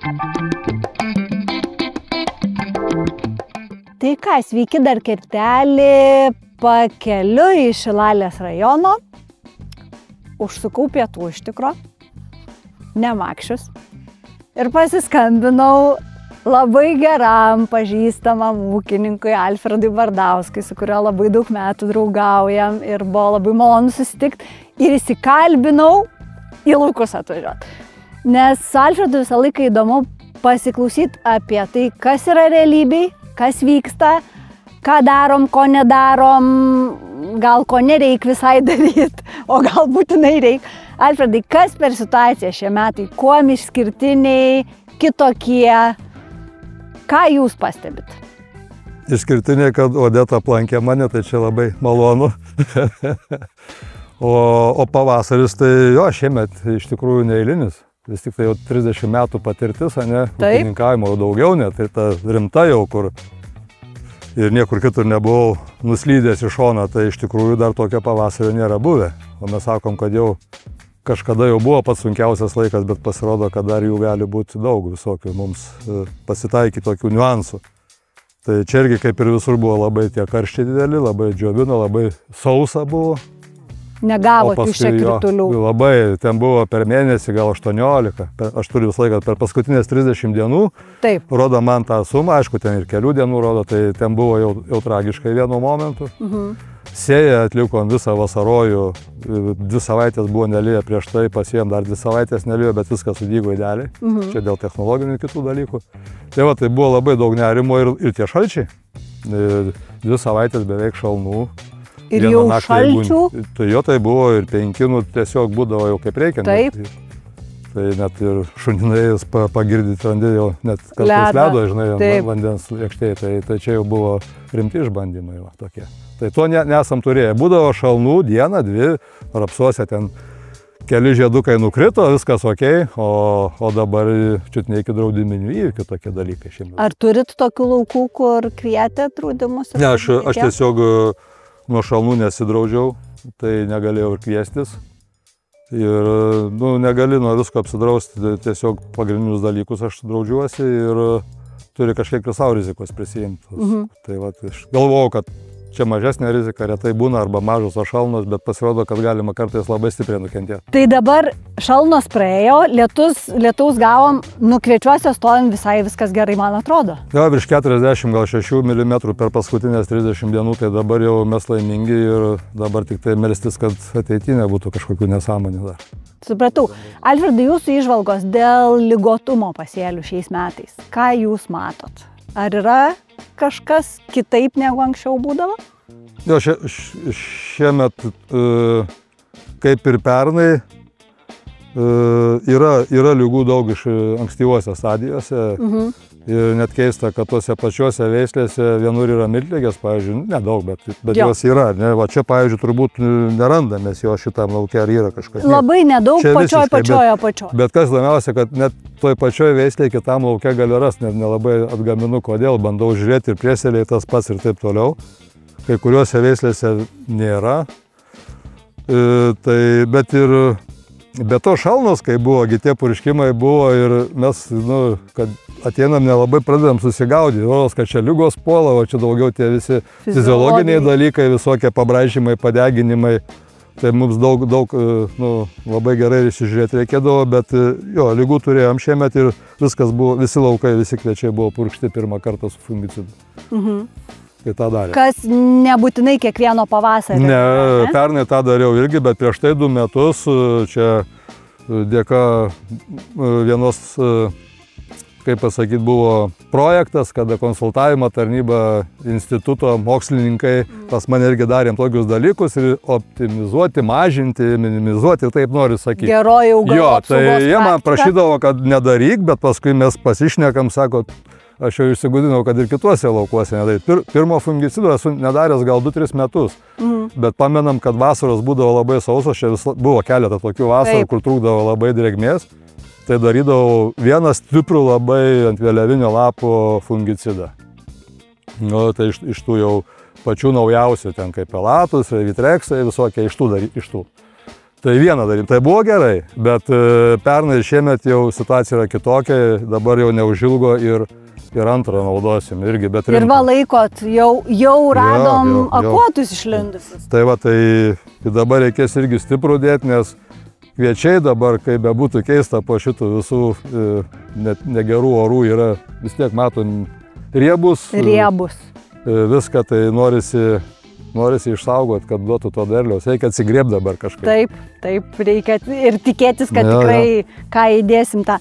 Tai ką, sveiki dar kartelį, pakeliu į Šilalės rajono, užsukau pietų iš tikro, nemakšius, ir pasiskambinau labai geram pažįstamam ūkininkui Alfredui Bardauskui, su kurio labai daug metų draugaujam ir buvo labai malonu susitikti, ir įsikalbinau į laukus atvažiuoti. Nes su Alfredu visą laiką įdomu pasiklausyti apie tai, kas yra realybėj, kas vyksta, ką darom, ko nedarom, gal ko nereik visai daryti, o gal būtinai reik. Alfredai, kas per situaciją šie metai, kuom išskirtiniai, kitokie, ką jūs pastebit? Išskirtiniai, kad Odeta aplankė mane, tai čia labai malonu. o pavasaris, tai jo, šiemet iš tikrųjų neeilinis. Vis tik tai jau 30 metų patirtis, ne, ūkininkavimo daugiau, net tai ta rimta jau, kur ir niekur kitur nebuvau nuslydęs į šoną, tai iš tikrųjų dar tokio pavasario nėra buvę. O mes sakom, kad jau kažkada jau buvo pats sunkiausias laikas, bet pasirodo, kad dar jų gali būti daug visokių mums pasitaikyti tokių niuansų. Tai čia irgi kaip ir visur buvo labai tie karščiai dideli, labai džiovino, labai sausa buvo. Negavot iš čia kritulių. Labai, ten buvo per mėnesį gal 18, aš turiu visą laiką per paskutinės 30 dienų. Taip. Rodo man tą sumą, aišku, ten ir kelių dienų rodo, tai ten buvo jau tragiškai vienu momentu. Sėją atlikom visą vasarojų, 2 savaitės buvo nelyja prieš tai, pasijom dar 2 savaitės nelyjo, bet viskas sudygo idealiai. Čia dėl technologinių kitų dalykų. Tai va, tai buvo labai daug nerimo ir tie šalčiai. 2 savaitės beveik šalnų. Ir jau šalčių? Tai jo, tai buvo ir 5, tiesiog būdavo jau kaip reikia. Taip. Tai net ir šuninais pagirdyti randi jau net kartais ledo, žinai, vandens lėkštėje. Tai čia jau buvo rimti išbandymai va, tokie. Tai to nesam turėję. Būdavo šalnų dieną, 2, rapsuose ten keli žiedukai nukrito, viskas okei, o dabar čiut ne iki draudiminių įvykių tokie dalykai šiemet. Ar turit tokių laukų, kur kvietė draudimus? Ne, aš tiesiog nuo šalnų nesidraudžiau, tai negalėjau ir kviestis. Ir negali nuo visko apsidrausti, tiesiog pagrindinius dalykus aš draudžiuosi ir turi kažkiek ir savo rizikos prisijimti. Tai va, aš galvojau, kad čia mažesnė rizika, retai būna arba mažos o šalnos, bet pasirodo, kad galima kartais labai stipriai nukentėti. Tai dabar šalnos praėjo, lietaus gavom, nukviečiuose stovim visai viskas gerai, man atrodo. Jo, virš 40 gal 6 mm per paskutinės 30 dienų, tai dabar jau mes laimingi ir dabar tik tai melstis, kad ateityje nebūtų kažkokių nesąmonių dar. Supratau. Alfredai, jūsų įžvalgos dėl ligotumo pasėlių šiais metais. Ką jūs matot? Ar yra kažkas kitaip negu anksčiau būdavo? Jo, šiemet, kaip ir pernai, yra ligų daug iš ankstyvose stadijose. Ir net keista, kad tose pačiose veislėse vienur yra miltligės, pavyzdžiui, nedaug, bet jos yra. Ne? Va čia, pavyzdžiui, turbūt nerandamės jo šitam lauke, ar yra kažkas. Labai nedaug, pačioje. Bet kas įdomiausia, kad net toj pačioje veislėje kitam lauke gali rasti, net nelabai atgaminu, kodėl, bandau žiūrėti ir priesėliai tas pats ir taip toliau. Kai kuriuose veislėse nėra. Bet to šalnos, kai buvo, tie purškimai buvo ir mes, kad ateinam nelabai pradedam susigaudyti, rodos, kad čia lygos puola, o čia daugiau tie visi fiziologiniai dalykai, visokie pabraižymai, padeginimai. Tai mums daug labai gerai įsižiūrėti reikėdavo, bet jo, lygų turėjom šiemet ir viskas buvo, visi laukai, visi kviečiai buvo purkšti pirmą kartą su fungicidu. Tai tą darė. Kas nebūtinai kiekvieno pavasario. Ne, pernai tą dariau irgi, bet prieš tai 2 metus čia dėka vienos, kaip pasakyti, buvo projektas, kada konsultavimo tarnyba, instituto mokslininkai pas mane irgi darėm tokius dalykus ir optimizuoti, mažinti, minimizuoti, taip noriu sakyti. Geroji augalų apsaugos praktika. Jo, tai jie man prašydavo, kad nedaryk, bet paskui mes pasišnekam, sako, aš jau išsigudinau, kad ir kituose laukuose nedaryti. Pirmo fungicido esu nedaręs gal 2-3 metus, bet pamenam, kad vasaros būdavo labai sausos, čia buvo keletą tokių vasarų, kur trūkdavo labai drėgmės. Tai darydavau vieną stiprų labai ant vėliavinio lapo fungicidą. Tai iš tų jau pačių naujausių, ten kaip pelatus, vitreksai, visokie iš tų. Tai vieną daryti, tai buvo gerai, bet pernai ir šiemet jau situacija yra kitokia, dabar jau neužilgo ir antrą naudosim irgi, bet rimta. Ir va laikot, jau radom akuotus išlindusius. Tai va, tai dabar reikės irgi stiprų dėti, nes kviečiai dabar, kai bebūtų keista po šitų visų negerų orų, yra vis tiek matom riebus. Viską tai norisi išsaugoti, kad duotų to derliaus. Reikia atsigriebti dabar kažkaip. Taip, reikia ir tikėtis, kad tikrai ką įdėsim tą.